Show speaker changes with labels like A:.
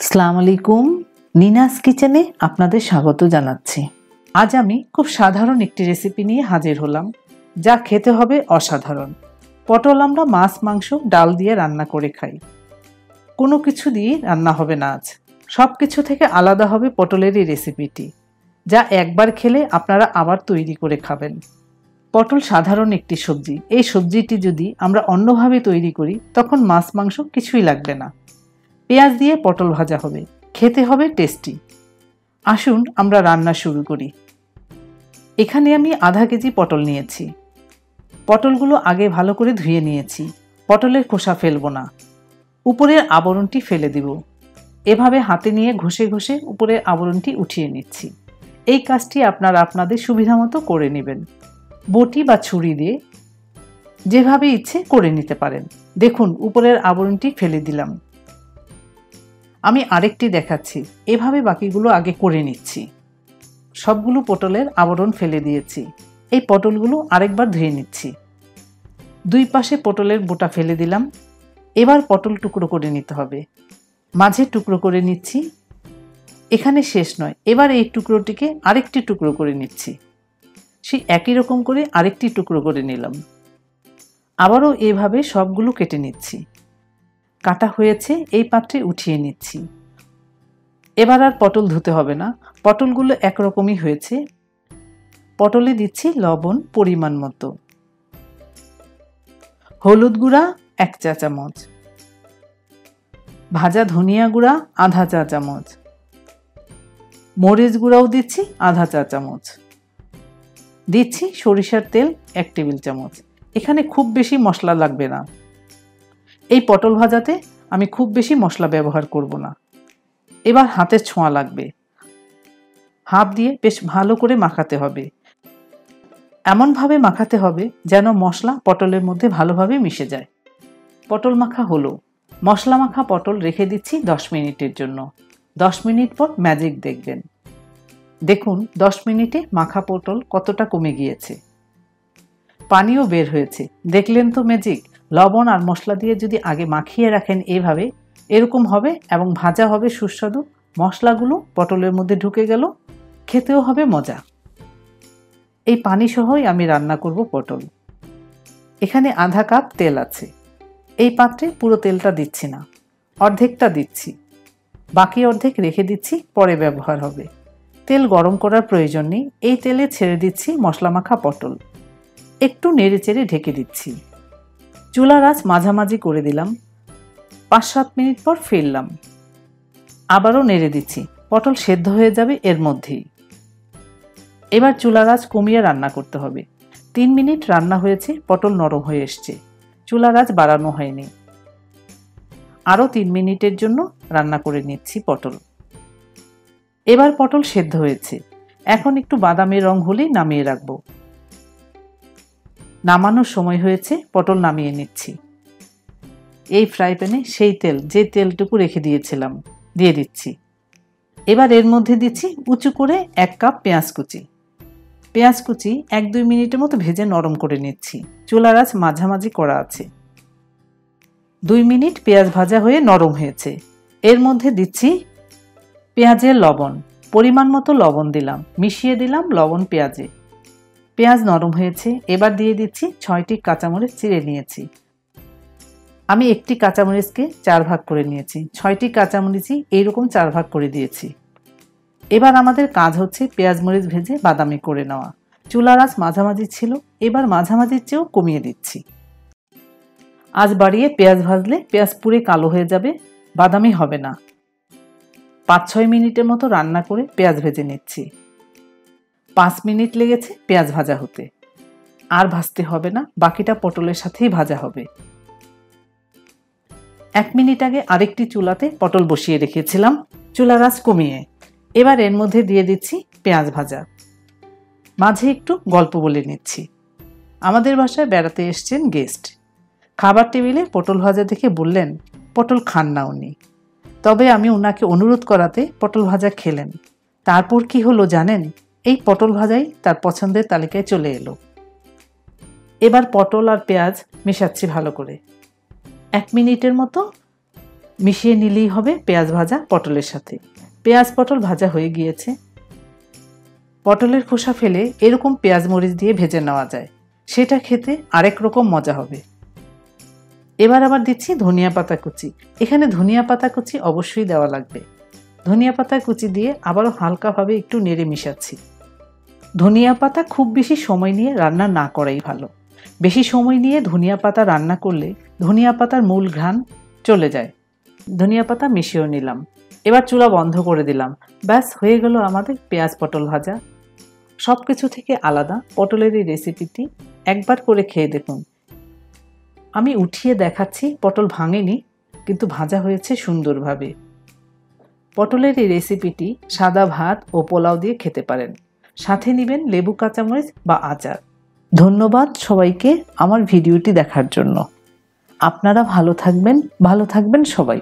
A: আসসালামু আলাইকুম, নিনাস কিচেনে আপনাদের স্বাগত জানাচ্ছি। আজ আমি খুব সাধারণ একটি রেসিপি নিয়ে হাজির হলাম, যা খেতে হবে অসাধারণ। পটল আমরা মাছ, মাংস, ডাল দিয়ে রান্না করে খাই। কোনো কিছু দিয়ে রান্না হবে না আজ। সব কিছু থেকে আলাদা হবে পটলের এই রেসিপিটি, যা একবার খেলে আপনারা আবার তৈরি করে খাবেন। পটল সাধারণ একটি সবজি। এই সবজিটি যদি আমরা অন্যভাবে তৈরি করি, তখন মাছ, মাংস কিছুই লাগবে না। পেঁয়াজ দিয়ে পটল ভাজা হবে, খেতে হবে টেস্টি। আসুন আমরা রান্না শুরু করি। এখানে আমি আধা কেজি পটল নিয়েছি। পটলগুলো আগে ভালো করে ধুয়ে নিয়েছি। পটলের খোসা ফেলবো না, উপরের আবরণটি ফেলে দিব। এভাবে হাতে নিয়ে ঘষে ঘষে উপরের আবরণটি উঠিয়ে নিচ্ছি। এই কাজটি আপনারা আপনাদের সুবিধা মতো করে নেবেন। বটি বা ছুরি দিয়ে যেভাবে ইচ্ছে করে নিতে পারেন। দেখুন, উপরের আবরণটি ফেলে দিলাম। আমি আরেকটি দেখাচ্ছি। এভাবে বাকিগুলো আগে করে নিচ্ছি। সবগুলো পটলের আবরণ ফেলে দিয়েছি। এই পটলগুলো আরেকবার ধুয়ে নিচ্ছি। দুই পাশে পটলের বোটা ফেলে দিলাম। এবার পটল টুকরো করে নিতে হবে। মাঝে টুকরো করে নিচ্ছি। এখানে শেষ নয়, এবার এই টুকরোটিকে আরেকটি টুকরো করে নিচ্ছি। সেই একই রকম করে আরেকটি টুকরো করে নিলাম। আবারও এভাবে সবগুলো কেটে নিচ্ছি। কাটা হয়েছে, এই পাত্রে উঠিয়ে নিচ্ছি। এবার আর পটল ধুতে হবে না, পটলগুলো একরকমই হয়েছে। পটলে দিচ্ছি লবণ পরিমাণ মতো, হলুদ গুঁড়া 1 চা চামচ, ভাজা ধনিয়া গুঁড়া আধা চা চামচ, মরিচ গুঁড়াও দিচ্ছি আধা চা চামচ, দিচ্ছি সরিষার তেল 1 টেবিল চামচ। এখানে খুব বেশি মশলা লাগবে না। এই পটল ভাজাতে আমি খুব বেশি মশলা ব্যবহার করব না। এবার হাতের ছোঁয়া লাগবে। হাত দিয়ে বেশ ভালো করে মাখাতে হবে। এমনভাবে মাখাতে হবে যেন মশলা পটলের মধ্যে ভালোভাবে মিশে যায়। পটল মাখা হলো। মশলা মাখা পটল রেখে দিচ্ছি 10 মিনিটের জন্য। 10 মিনিট পর ম্যাজিক দেখবেন। দেখুন 10 মিনিটে মাখা পটল কতটা কমে গিয়েছে। পানিও বের হয়েছে। দেখলেন তো ম্যাজিক? লবণ আর মশলা দিয়ে যদি আগে মাখিয়ে রাখেন এইভাবে, এরকম হবে এবং ভাজা হবে সুস্বাদু। মশলাগুলো পটলের মধ্যে ঢুকে গেল, খেতেও হবে মজা। এই পানি সহই আমি রান্না করব পটল। এখানে আধা কাপ তেল আছে। এই পাত্রে পুরো তেলটা দিচ্ছি না, অর্ধেকটা দিচ্ছি। বাকি অর্ধেক রেখে দিচ্ছি, পরে ব্যবহার হবে। তেল গরম করার প্রয়োজন নেই। এই তেলে ছেড়ে দিচ্ছি মশলা মাখা পটল। একটু নেড়ে চেড়ে ঢেকে দিচ্ছি। চুলার আঁচ মাঝামাঝি করে দিলাম। 5-7 মিনিট পর ফিরলাম। আবারও নেড়ে দিচ্ছি। পটল সেদ্ধ হয়ে যাবে এর মধ্যেই। এবার চুলার আঁচ কমিয়ে রান্না করতে হবে। 3 মিনিট রান্না হয়েছে, পটল নরম হয়ে এসছে। চুলার আঁচ বাড়ানো হয়নি। আরও 3 মিনিটের জন্য রান্না করে নিচ্ছি পটল। এবার পটল সেদ্ধ হয়েছে। এখন একটু বাদামি রং হলেই নামিয়ে রাখবো। নামানোর সময় হয়েছে, পটল নামিয়ে নিচ্ছি। এই ফ্রাই প্যানে সেই তেল, যে তেলটুকু রেখে দিয়েছিলাম, দিয়ে দিচ্ছি। এবার এর মধ্যে দিচ্ছি উঁচু করে 1 কাপ পেঁয়াজ কুচি। পেঁয়াজ কুচি 1-2 মিনিটের মতো ভেজে নরম করে নিচ্ছি। চুলার আঁচ মাঝামাঝি করা আছে। 2 মিনিট পেঁয়াজ ভাজা হয়ে নরম হয়েছে। এর মধ্যে দিচ্ছি পেঁয়াজের লবণ। পরিমাণ মতো লবণ দিলাম, মিশিয়ে দিলাম লবণ পেঁয়াজে। পেঁয়াজ নরম হয়েছে। এবার দিয়ে দিচ্ছি 6টি কাঁচামরিচ চিড়ে নিয়েছি। আমি একটি কাঁচামরিচকে 4 ভাগ করে নিয়েছি। 6টি কাঁচামরিচই এইরকম 4 ভাগ করে দিয়েছি। এবার আমাদের কাজ হচ্ছে পেঁয়াজ মরিচ ভেজে বাদামি করে নেওয়া। চুলার আঁচ মাঝামাঝি ছিল, এবার মাঝামাঝির চেয়েও কমিয়ে দিচ্ছি। আঁচ বাড়িয়ে পেঁয়াজ ভাজলে পেঁয়াজ পুড়ে কালো হয়ে যাবে, বাদামি হবে না। 5-6 মিনিটের মতো রান্না করে পেঁয়াজ ভেজে নিচ্ছি। 5 মিনিট লেগেছে পেঁয়াজ ভাজা হতে। আর ভাজতে হবে না, বাকিটা পটলের সাথেই ভাজা হবে। 1 মিনিট আগে আরেকটি চুলাতে পটল বসিয়ে রেখেছিলাম, চুলার আঁচ কমিয়ে। এবার এর মধ্যে দিয়ে দিচ্ছি পেঁয়াজ ভাজা। মাঝে একটু গল্প বলে নিচ্ছি। আমাদের বাসায় বেড়াতে এসছেন গেস্ট। খাবার টেবিলে পটল ভাজা দেখে বললেন পটল খান না উনি। তবে আমি ওনাকে অনুরোধ করাতে পটল ভাজা খেলেন। তারপর কি হলো জানেন? এই পটল ভাজাই তার পছন্দের তালিকায় চলে এলো। এবার পটল আর পেঁয়াজ মেশাচ্ছি ভালো করে। 1 মিনিটের মতো মিশিয়ে নিলেই হবে পেঁয়াজ ভাজা পটলের সাথে। পেঁয়াজ পটল ভাজা হয়ে গিয়েছে। পটলের খোসা ফেলে এরকম পেঁয়াজ মরিচ দিয়ে ভেজে নেওয়া যায়, সেটা খেতে আরেক রকম মজা হবে। এবার আবার দিচ্ছি ধনিয়া পাতা কুচি। এখানে ধনিয়া পাতা কুচি অবশ্যই দেওয়া লাগবে। ধনিয়া পাতা কুচি দিয়ে আবারও হালকাভাবে একটু নেড়ে মিশাচ্ছি। ধনিয়া পাতা খুব বেশি সময় নিয়ে রান্না না করাই ভালো। বেশি সময় নিয়ে ধনিয়া পাতা রান্না করলে ধনিয়া পাতার মূল ঘ্রাণ চলে যায়। ধনিয়া পাতা মিশিয়ে নিলাম। এবার চুলা বন্ধ করে দিলাম। ব্যাস হয়ে গেল আমাদের পেঁয়াজ পটল ভাজা। সব কিছু থেকে আলাদা পটলের এই রেসিপিটি একবার করে খেয়ে দেখুন। আমি উঠিয়ে দেখাচ্ছি, পটল ভাঙেনি, কিন্তু ভাজা হয়েছে সুন্দরভাবে। পটলের এই রেসিপিটি সাদা ভাত ও পোলাও দিয়ে খেতে পারেন। সাথে নেবেন লেবু, কাঁচামরিচ বা আচার। ধন্যবাদ সবাইকে আমার ভিডিওটি দেখার জন্য। আপনারা ভালো থাকবেন সবাই।